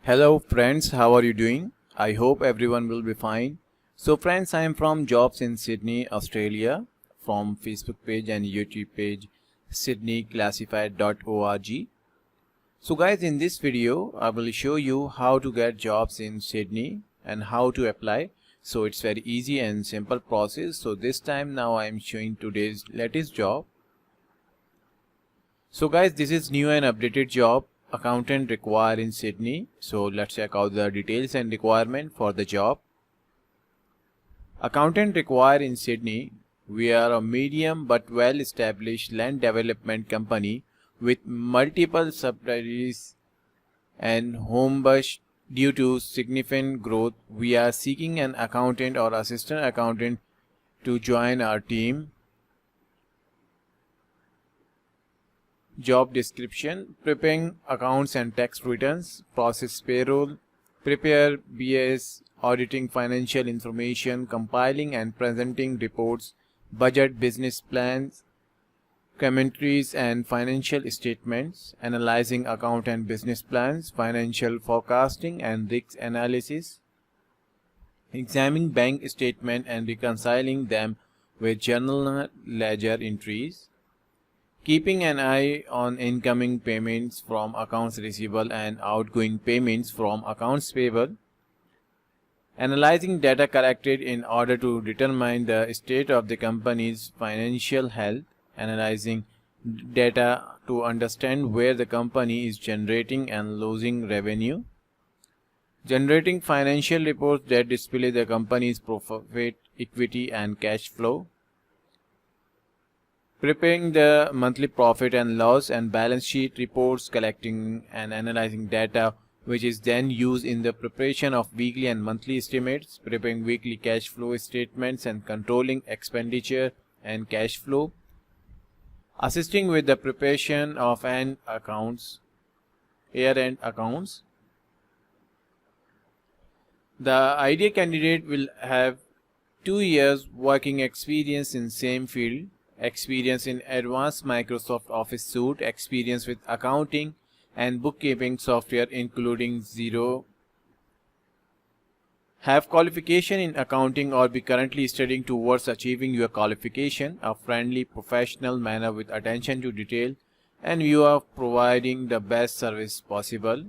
Hello friends, how are you doing? I hope everyone will be fine. So friends, I am from Jobs in Sydney, Australia, from Facebook page and YouTube page sydneyclassified.org. So guys, in this video I will show you how to get jobs in Sydney and how to apply. So it's very easy and simple process. So this time now I am showing today's latest job. So guys, this is new and updated job accountant required in Sydney. So let's check out the details and requirement for the job. Accountant required in Sydney. We are a medium but well established land development company with multiple subsidiaries and home base. Due to significant growth, we are seeking an accountant or assistant accountant to join our team. Job description: preparing accounts and tax returns, process payroll, prepare BS, auditing financial information, compiling and presenting reports, budget, business plans, commentaries and financial statements, analyzing account and business plans, financial forecasting and risk analysis, examining bank statement and reconciling them with journal ledger entries, keeping an eye on incoming payments from accounts receivable and outgoing payments from accounts payable, analyzing data collected in order to determine the state of the company's financial health, analyzing data to understand where the company is generating and losing revenue, generating financial reports that display the company's profit, equity and cash flow, preparing the monthly profit and loss and balance sheet reports, collecting and analyzing data which is then used in the preparation of weekly and monthly estimates, preparing weekly cash flow statements and controlling expenditure and cash flow, assisting with the preparation of year-end accounts. The ideal candidate will have 2 years working experience in same field, experience in advanced Microsoft Office suite, experience with accounting and bookkeeping software including Xero, have qualification in accounting or be currently studying towards achieving your qualification, a friendly professional manner with attention to detail, and you are providing the best service possible,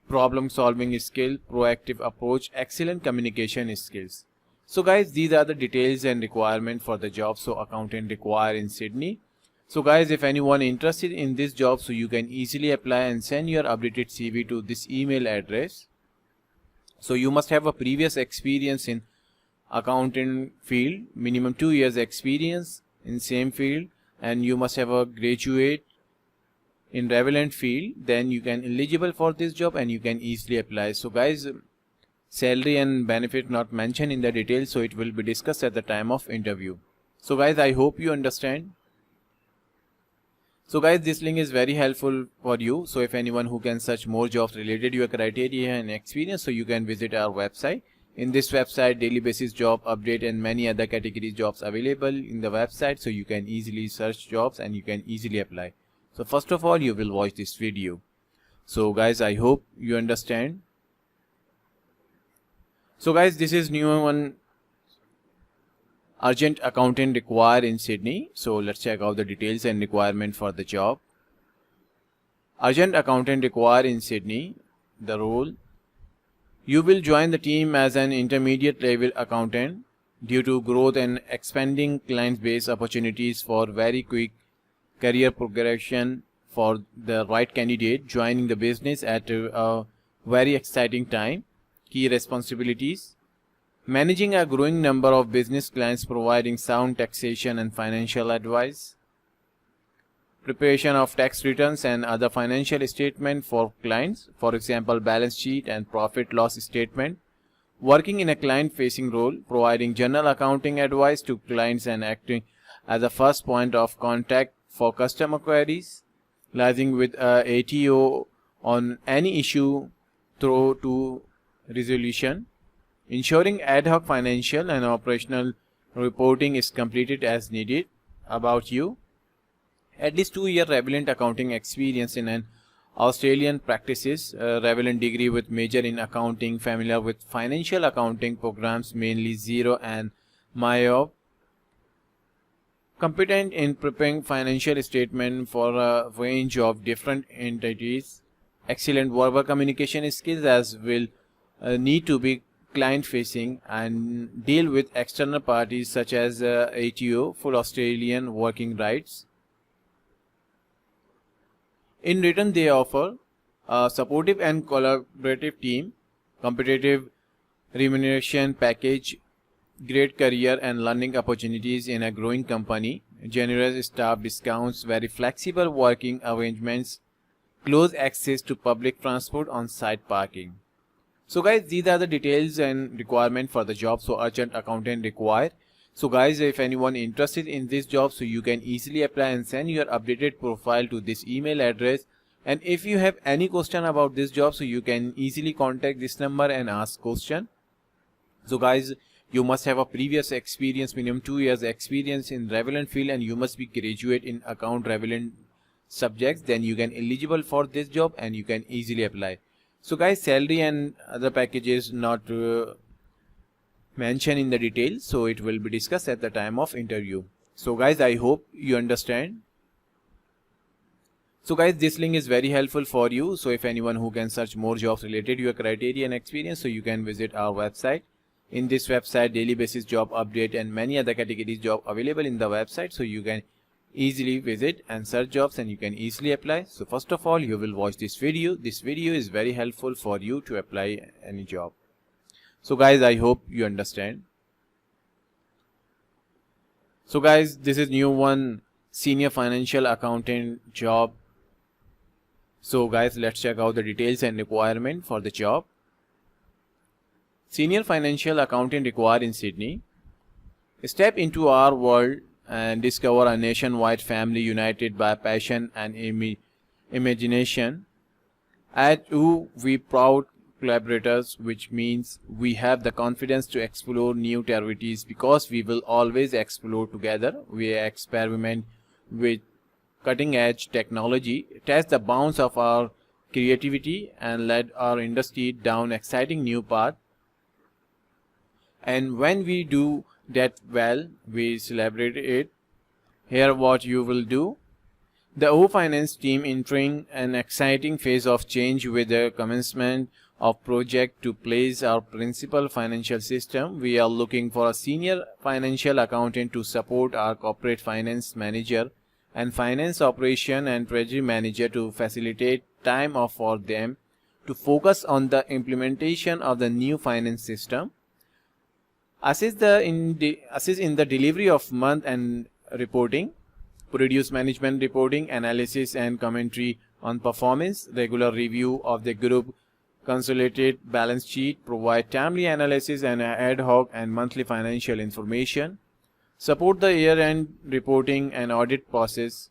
problem solving skill, proactive approach, excellent communication skills. So guys, these are the details and requirement for the job. So accountant required in Sydney. So guys, if anyone interested in this job, so you can easily apply and send your updated CV to this email address. So you must have a previous experience in accountant field, minimum 2 years experience in same field, and you must have a graduate in relevant field, then you can eligible for this job and you can easily apply. So guys, salary and benefit not mentioned in the details, so it will be discussed at the time of interview. So guys, I hope you understand. So guys, this link is very helpful for you. So if anyone who can search more jobs related to your criteria and experience, so you can visit our website. In this website, daily basis job update and many other categories jobs available in the website, so you can easily search jobs and you can easily apply. So first of all, you will watch this video. So guys, I hope you understand. So guys, this is new one, urgent accountant required in Sydney. So let's check out the details and requirement for the job. Urgent accountant required in Sydney. The role: you will join the team as an intermediate level accountant. Due to growth and expanding client base, opportunities for very quick career progression for the right candidate joining the business at a very exciting time. Key responsibilities: managing a growing number of business clients, providing sound taxation and financial advice, preparation of tax returns and other financial statements for clients, for example balance sheet and profit loss statement, working in a client facing role, providing general accounting advice to clients and acting as a first point of contact for customer queries, liaising with ATO on any issue through to resolution, ensuring ad hoc financial and operational reporting is completed as needed. About you: at least 2 year relevant accounting experience in an Australian practices, relevant degree with major in accounting, familiar with financial accounting programs, mainly Xero and MYOB, competent in preparing financial statement for a range of different entities, excellent verbal communication skills as will need to be client facing and deal with external parties such as ATO, full Australian working rights. In return, they offer a supportive and collaborative team, competitive remuneration package, great career and learning opportunities in a growing company, generous staff discounts, very flexible working arrangements, close access to public transport, on-site parking. So guys, these are the details and requirement for the job. So urgent accountant required. So guys, if anyone interested in this job, so you can easily apply and send your updated profile to this email address. And if you have any question about this job, so you can easily contact this number and ask question. So guys, you must have a previous experience, minimum 2 years experience in relevant field, and you must be graduate in account relevant subjects. Then you can eligible for this job and you can easily apply. So guys, salary and other packages not mentioned in the details, so it will be discussed at the time of interview. So guys, I hope you understand. So guys, this link is very helpful for you. So if anyone who can search more jobs related to your criteria and experience, so you can visit our website. In this website, daily basis job update and many other categories job available in the website, so you can easily visit and search jobs and you can easily apply. So first of all, you will watch this video. This video is very helpful for you to apply any job. So guys, I hope you understand. So guys, this is new one, senior financial accountant job. So guys, let's check out the details and requirement for the job. Senior financial accountant required in Sydney. Step into our world and discover a nationwide family united by passion and imagination. At who we proud collaborators, which means we have the confidence to explore new territories because we will always explore together. We experiment with cutting edge technology, test the bounds of our creativity and lead our industry down exciting new path. And when we do that well, we celebrate it. Here what you will do. The O Finance team entering an exciting phase of change with the commencement of project to place our principal financial system. We are looking for a senior financial accountant to support our corporate finance manager and finance operation and treasury manager to facilitate time off for them to focus on the implementation of the new finance system. Assist in the delivery of month and reporting, produce management reporting, analysis and commentary on performance, regular review of the group consolidated balance sheet, provide timely analysis and ad hoc and monthly financial information, support the year-end reporting and audit process,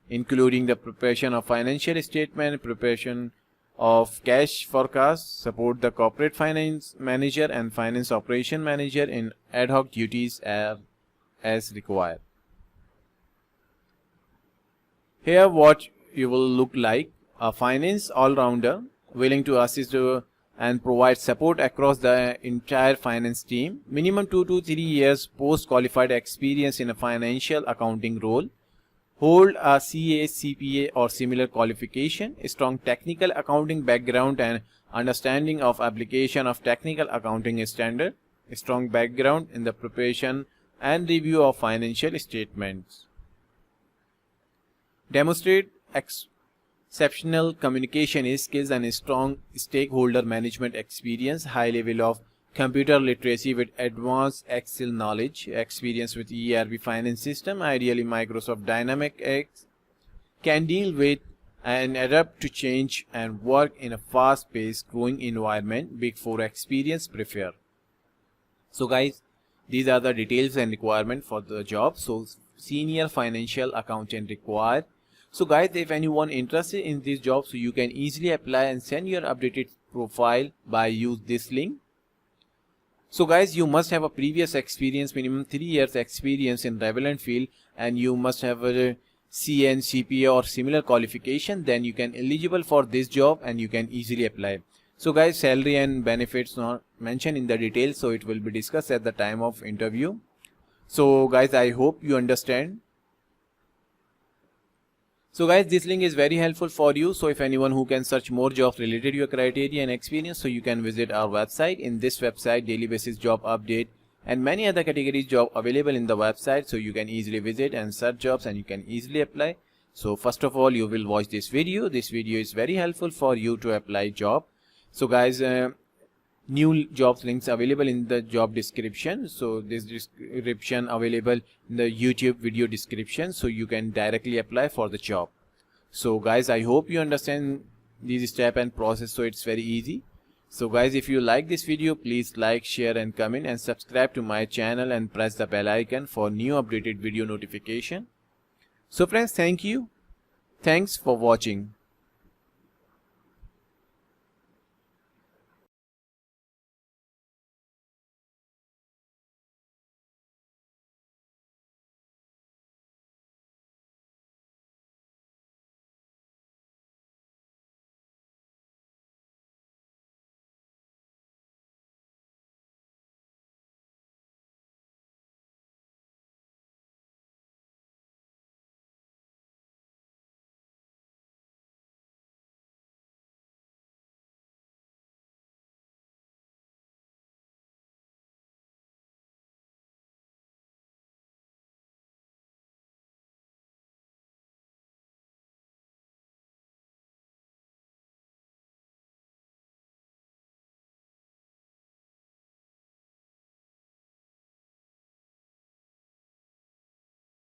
including the preparation of financial statement, preparation of cash forecast, support the corporate finance manager and finance operation manager in ad hoc duties as required. Here what you will look like: a finance all-rounder willing to assist and provide support across the entire finance team, minimum 2 to 3 years post-qualified experience in a financial accounting role, hold a CA, CPA or similar qualification, a strong technical accounting background and understanding of application of technical accounting standard, a strong background in the preparation and review of financial statements. Demonstrate exceptional communication skills and a strong stakeholder management experience, high level of computer literacy with advanced Excel knowledge, experience with ERP finance system, ideally Microsoft Dynamics, can deal with and adapt to change and work in a fast-paced growing environment. Big Four experience preferred. So guys, these are the details and requirement for the job. So senior financial accountant required. So guys, if anyone interested in this job, so you can easily apply and send your updated profile by use this link. So guys, you must have a previous experience, minimum 3 years experience in relevant field, and you must have a CN, CPA or similar qualification, then you can eligible for this job and you can easily apply. So guys, salary and benefits not mentioned in the details, so it will be discussed at the time of interview. So guys, I hope you understand. So guys, this link is very helpful for you. So if anyone who can search more jobs related to your criteria and experience, so you can visit our website. In this website, daily basis job update and many other categories job available in the website, so you can easily visit and search jobs and you can easily apply. So first of all, you will watch this video. This video is very helpful for you to apply job. So guys, new jobs links available in the job description. So this description available in the YouTube video description, so you can directly apply for the job. So guys, I hope you understand this step and process, so it's very easy. So guys, if you like this video, please like, share and comment and subscribe to my channel and press the bell icon for new updated video notification. So friends, thank you. Thanks for watching.